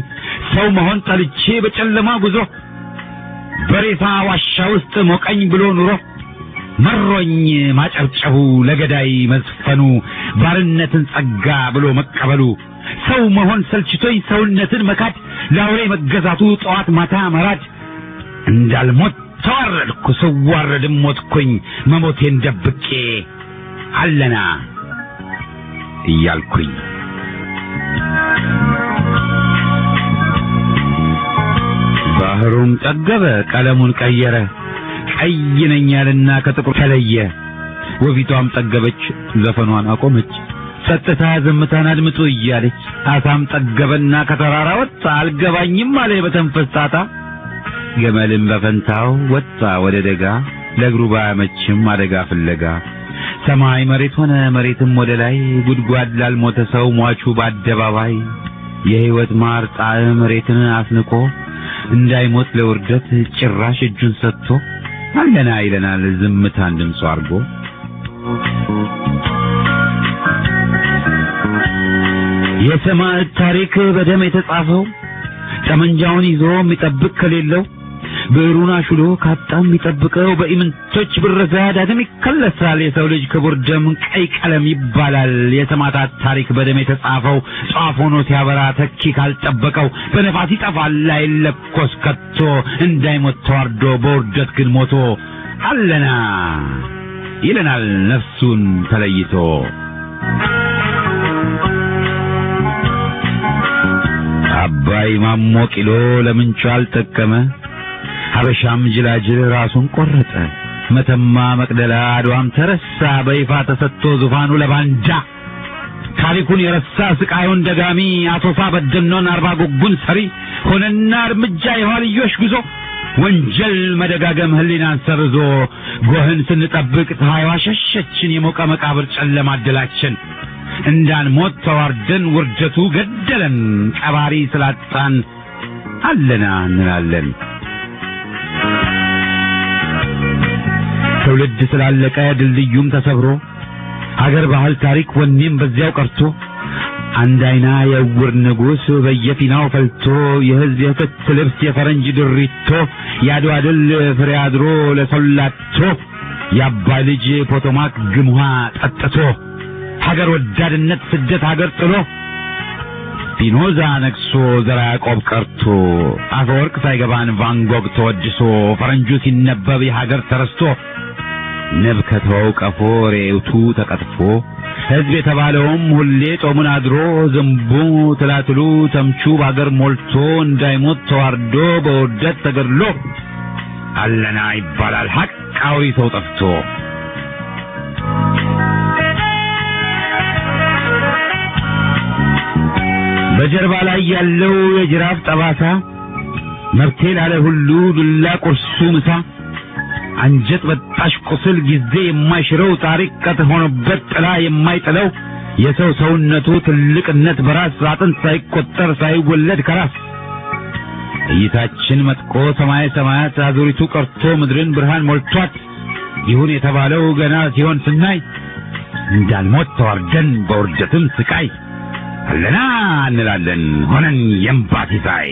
ሰው መሆን ጠልቼ በጨለማ ጉዞ በሬሳ ዋሻ ውስጥ ሞቀኝ ብሎ ኑሮ መሮኝ ማጨብጨቡ ለገዳይ መዝፈኑ ባርነትን ጸጋ ብሎ መቀበሉ ሰው መሆን ሰልችቶኝ ሰውነትን መካድ ለአውሬ መገዛቱ ጠዋት ማታ መራድ እንዳልሞት ተዋረድኩ ስዋረድም ሞትኩኝ መሞቴን ደብቄ አለና እያልኩኝ ባህሩም ጠገበ ቀለሙን ቀየረ ቀይ ነኝ ያለና ከጥቁር ተለየ ወፊቷም ጠገበች ዘፈኗን አቆመች ጸጥታ ዝምታን አድምጡ እያለች አሳም ጠገበና ከተራራ ወጣ አልገባኝም አለ በተንፈስ ጣጣ። ገመልም በፈንታው ወጣ ወደ ደጋ ለእግሩ ባያመችም አደጋ ፍለጋ። ሰማይ መሬት ሆነ መሬትም ወደ ላይ ጉድጓድ ላልሞተ ሰው ሟቹ በአደባባይ የሕይወት ማር ጣዕም መሬትን አስንቆ እንዳይሞት ለውርደት ጭራሽ እጁን ሰጥቶ አለና ይለናል ዝምታን ድምፁ አርጎ። የሰማዕት ታሪክ በደም የተጻፈው ጠመንጃውን ይዞ የሚጠብቅ ከሌለው ብዕሩን አሹሎ ካጣም የሚጠብቀው በኢምንቶች ብረዛ ዳግም ይከለሳል። የሰው ልጅ ክቡር ደም ቀይ ቀለም ይባላል። የሰማዕታት ታሪክ በደም የተጻፈው ጧፍ ሆኖ ሲያበራ ተኪ ካልጠበቀው በነፋስ ይጠፋል አይለኮስ ከቶ እንዳይሞት ተዋርዶ በውርደት ግን ሞቶ አለና ይለናል ነፍሱን ተለይቶ። አባይ ማሞ ቂሎ ለምንጩ አልጠቀመ ሀበሻም ጅላጅል ራሱን ቆረጠ። መተማ መቅደላ አድዋም ተረሳ በይፋ ተሰጥቶ ዙፋኑ ለባንጃ። ታሪኩን የረሳ ስቃዩን ደጋሚ አቶሳ በደኖን አርባ ጉጉን ሰሪ ሆነና እርምጃ የኋልዮሽ ጉዞ ወንጀል መደጋገም ህሊናን ሰርዞ ጎህን ስንጠብቅ ፀሐይዋ ሸሸችን የሞቀ መቃብር ጨለማ አደላችን። እንዳንሞት ተዋርደን ውርደቱ ገደለን ቀባሪ ስላጣን አለና እንላለን። ትውልድ ስላለቀ ድልድዩም ተሰብሮ ሀገር ባህል ታሪክ ወኔም በዚያው ቀርቶ አንድ አይና የዕውር ንጉሥ በየፊናው ፈልቶ የህዝብ የክት ልብስ የፈረንጅ ድሪቶ የአድዋ ድል ፍሬ አድሮ ለሶላቶ የአባይ ልጅ ፖቶማክ ግምዋ ጠጥቶ ሀገር ወዳድነት ስደት ሀገር ጥሎ ፒኖዛ ነግሶ ዘራ ያዕቆብ ቀርቶ አፈወርቅ ሳይገባን ቫንጎግ ተወድሶ ፈረንጁ ሲነበብ የሀገር ተረስቶ ንብ ከተወው ቀፎ ሬውቱ ተቀጥፎ ሕዝብ የተባለውም ሁሌ ጦሙን አድሮ ዝንቡ ትላትሉ ተምቹ በአገር ሞልቶ እንዳይሞት ተዋርዶ በውርደት ተገድሎ አለና ይባላል ሐቃዊ ሰው ጠፍቶ። በጀርባ ላይ ያለው የጅራፍ ጠባሳ መብቴ ላለ ሁሉ ዱላ ቁርሱ ምሳ አንጀት በጣሽ ቁስል ጊዜ የማይሽረው ታሪክ ቀጥ ሆኖበት ጥላ የማይጥለው የሰው ሰውነቱ ትልቅነት በራስ አጥንት ሳይቆጠር ሳይወለድ ከራስ እይታችን መጥቆ ሰማይ ሰማያት አዙሪቱ ቀርቶ ምድርን ብርሃን ሞልቷት ይሁን የተባለው ገና ሲሆን ስናይ እንዳንሞት ተዋርደን በውርደትም ስቃይ አለና እንላለን ሆነን የእምባ ሲሳይ።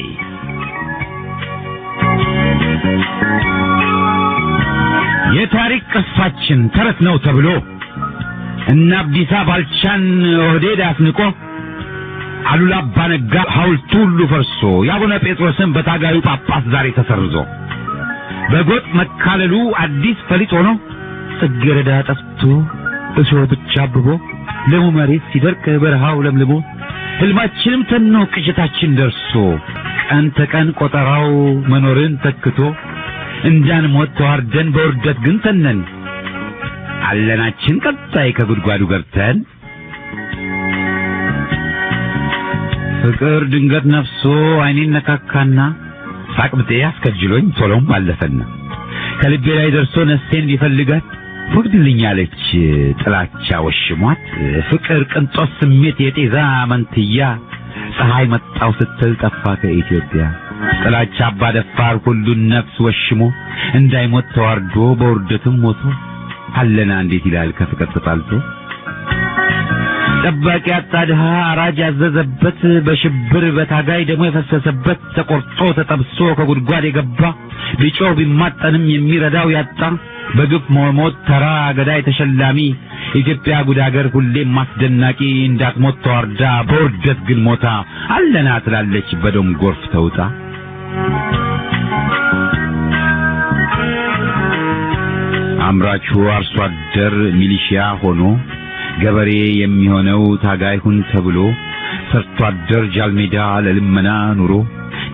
የታሪክ ቅርሳችን ተረት ነው ተብሎ እና አብዲሳ ባልቻን ኦህዴድ አስንቆ አሉላ አባ ነጋ ሐውልቱ ሁሉ ፈርሶ የአቡነ ጴጥሮስን በታጋዩ ጳጳስ ዛሬ ተሰርዞ በጎጥ መካለሉ አዲስ ፈሊጥ ሆኖ ጽጌረዳ ጠፍቶ እሾህ ብቻ አብቦ ለሙ መሬት ሲደርቅ በረሃው ለምልሞ ህልማችንም ተኖ ቅዠታችን ደርሶ ቀን ተቀን ቆጠራው መኖርን ተክቶ እንዳንሞት ተዋርደን በውርደት ግን ተነን አለናችን ቀጣይ ከጉድጓዱ ገብተን ፍቅር ድንገት ነፍሶ አይኔን ነካካና ሳቅብጤ አስከጅሎኝ ቶሎም አለፈና ከልቤ ላይ ደርሶ ነፍሴን ቢፈልጋት ወግድልኛለች ጥላቻ ወሽሟት ፍቅር ቅንጦት ስሜት የጤዛ መንትያ ፀሐይ መጣው ስትል ጠፋ ከኢትዮጵያ ጥላቻ አባደፋር ሁሉን ነፍስ ወሽሞ እንዳይሞት ተዋርዶ በውርደትም ሞቶ አለና እንዴት ይላል ከፍቅር ተጣልቶ ጠባቂ አጣ ድሃ አራጅ ያዘዘበት በሽብር በታጋይ ደሞ የፈሰሰበት ተቆርጦ ተጠብሶ ከጉድጓድ የገባ ቢጮህ ቢማጠንም የሚረዳው ያጣ በግፍ መሞት ተራ ገዳይ ተሸላሚ ኢትዮጵያ ጉድ አገር ሁሌም ማስደናቂ እንዳትሞት ተዋርዳ በውርደት ግን ሞታ አለና ትላለች በደም ጎርፍ ተውጣ። አምራቹ አርሶ አደር ሚሊሺያ ሆኖ ገበሬ የሚሆነው ታጋይ ሁን ተብሎ ሰርቶ አደር ጃልሜዳ ለልመና ኑሮ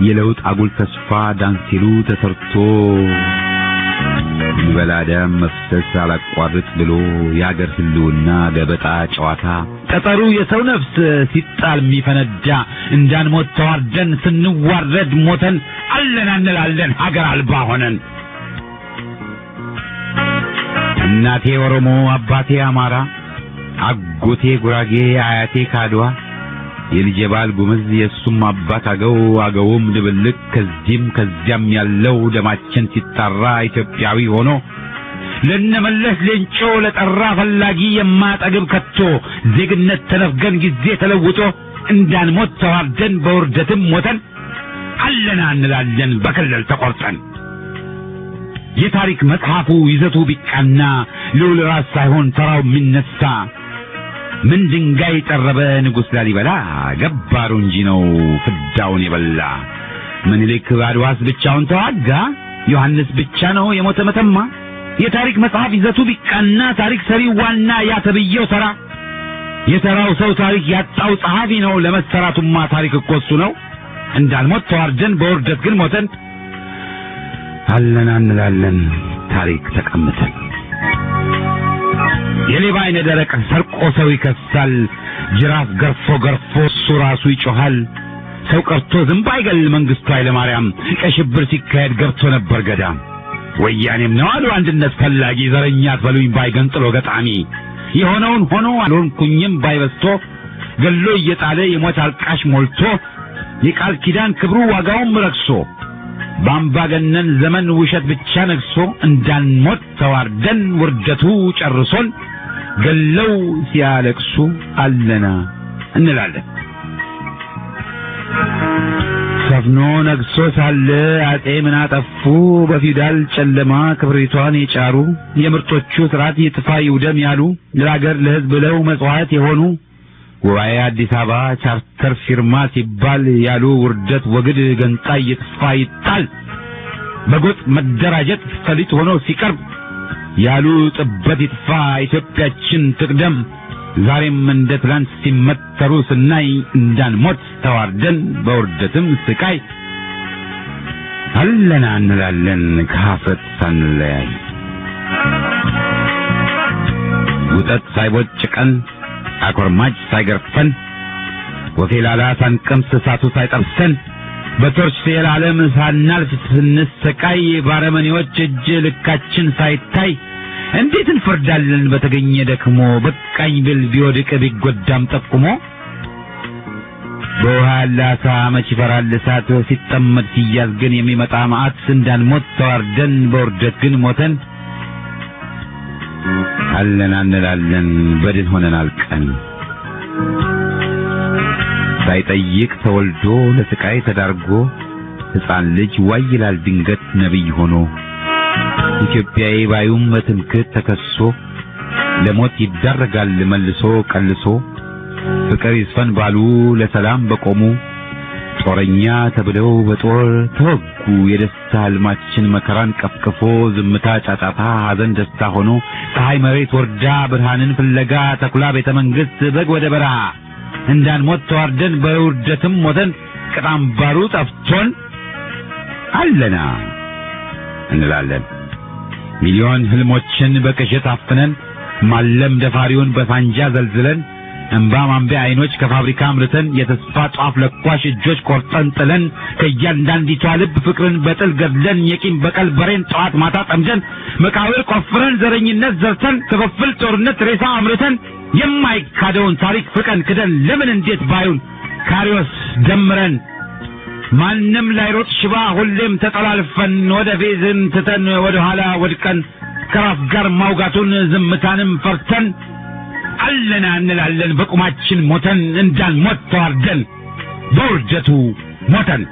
የለውጥ አጉል ተስፋ ዳንሲሉ ተሰርቶ ይበላደም መፍሰስ አላቋርጥ ብሎ የአገር ህልውና ገበጣ ጨዋታ ጠጠሩ የሰው ነፍስ ሲጣል የሚፈነዳ እንዳንሞት ተዋርደን ስንዋረድ ሞተን አለን እንላለን ሀገር አልባ ሆነን። እናቴ ኦሮሞ አባቴ አማራ አጎቴ ጉራጌ አያቴ ካድዋ የልጄ ባል ጉምዝ የሱም አባት አገውም ድብልቅ ከዚህም ከዚያም ያለው ደማችን ሲጣራ ኢትዮጵያዊ ሆኖ ለነመለስ ሌንጮ ለጠራ ፈላጊ የማጠግብ ከቶ ዜግነት ተነፍገን ጊዜ ተለውጦ እንዳንሞት ተዋርደን በውርደትም ሞተን አለና እንላለን በከለል ተቆርጠን። የታሪክ መጽሐፉ ይዘቱ ቢቃና ልዑል ራስ ሳይሆን ተራው የሚነሳ ምን ድንጋይ ጠረበ ንጉሥ ላሊበላ ገባሩ እንጂ ነው ፍዳውን የበላ። ምኒልክ በአድዋስ ብቻውን ተዋጋ ዮሐንስ ብቻ ነው የሞተ መተማ። የታሪክ መጽሐፍ ይዘቱ ቢቃና ታሪክ ሰሪው ዋና ያተብየው ተራ የተራው ሰው ታሪክ ያጣው ጸሐፊ ነው። ለመሰራቱማ ታሪክ እኮ እሱ ነው። እንዳልሞት ተዋርደን በውርደት ግን ሞተን አለና እንላለን ታሪክ ተቀምጠን። የሌባ አይነ ደረቅ ሰርቆ ሰው ይከሳል ጅራፍ ገርፎ ገርፎ እሱ ራሱ ይጮሃል። ሰው ቀርቶ ዝንብ አይገል መንግስቱ ኃይለማርያም ቀሽብር ሲካሄድ ገብቶ ነበር ገዳም። ወያኔም ነው አሉ አንድነት ፈላጊ ዘረኛ አትበሉኝ ባይገንጥሎ ገጣሚ። የሆነውን ሆኖ አልሆንኩኝም ባይበስቶ ገሎ እየጣለ የሞት አልቃሽ ሞልቶ የቃል ኪዳን ክብሩ ዋጋውም ረክሶ በአምባገነን ዘመን ውሸት ብቻ ነግሶ እንዳንሞት ተዋርደን ውርደቱ ጨርሶን ገለው ሲያለቅሱ አለና እንላለን። ሰፍኖ ነግሶ ሳለ አጤ ምን አጠፉ በፊውዳል ጨለማ ክብሪቷን የጫሩ የምርጦቹ ስርዓት ይጥፋ ይውደም ያሉ ለሀገር ለሕዝብ ብለው መጽዋዕት የሆኑ ጉባኤ አዲስ አበባ ቻርተር ፊርማ ሲባል ያሉ ውርደት ወግድ ገንጣይ ይጥፋ ይጣል በጎጥ መደራጀት ፈሊጥ ሆኖ ሲቀርብ ያሉ ጥበት ይጥፋ ኢትዮጵያችን ትቅደም። ዛሬም እንደ ትላንት ሲመተሩ ስናይ እንዳንሞት ተዋርደን በውርደትም ስቃይ አለና እንላለን ከሀፍረት ሳንለያይ። ውጠት ሳይቦጭቀን አኮርማጭ ሳይገርፈን ወፌላላ ሳንቀምስ እሳቱ ሳይጠብሰን በቶርች የዓለም ሳናልፍ ስንሰቃይ ባረመኔዎች እጅ ልካችን ሳይታይ እንዴት እንፈርዳለን በተገኘ ደክሞ በቃኝ ብል ቢወድቅ ቢጎዳም ጠቁሞ። በውሃ ያለ ዓሣ መች ይፈራል እሳት ሲጠመድ ሲያዝ ግን የሚመጣ መዓት። እንዳንሞት ተዋርደን በውርደት ግን ሞተን አለና እንላለን በድን ሆነን አልቀን። ሳይጠይቅ ተወልዶ ለስቃይ ተዳርጎ ሕፃን ልጅ ዋይ ይላል ድንገት ነቢይ ሆኖ። ኢትዮጵያዊ ባዩም በትምክህት ተከሶ ለሞት ይዳረጋል መልሶ ቀልሶ። ፍቅር ይስፈን ባሉ ለሰላም በቆሙ ጦረኛ ተብለው በጦር ተወጉ። የደስታ ህልማችን መከራን ቀፍቅፎ ዝምታ ጫጫታ ሐዘን ደስታ ሆኖ ፀሐይ መሬት ወርዳ ብርሃንን ፍለጋ ተኩላ ቤተ መንግሥት በግ ወደ በረሃ እንዳንሞት ተዋርደን በውርደትም ሞተን ቅጣም ባሩ ጠፍቶን አለና እንላለን። ሚሊዮን ህልሞችን በቅዠት አፍነን ማለም ደፋሪውን በሳንጃ ዘልዝለን እንባ ማንቢያ አይኖች ከፋብሪካ አምርተን የተስፋ ጧፍ ለኳሽ እጆች ቆርጠን ጥለን ከእያንዳንዲቷ ልብ ፍቅርን በጥል ገድለን የቂም በቀል በሬን ጠዋት ማታ ጠምደን መቃብር ቆፍረን ዘረኝነት ዘርተን ክፍፍል ጦርነት ሬሳ አምርተን የማይካደውን ታሪክ ፍቀን ክደን ለምን እንዴት ባዩን ካሪዎስ ደምረን ማንም ላይሮጥ ሽባ ሁሌም ተጠላልፈን ወደ ፌዝን ትተን ወደ ኋላ ወድቀን ከራስ ጋር ማውጋቱን ዝምታንም ፈርተን አለና እንላለን በቁማችን ሞተን እንዳንሞት ተዋርደን በውርደቱ ሞተን።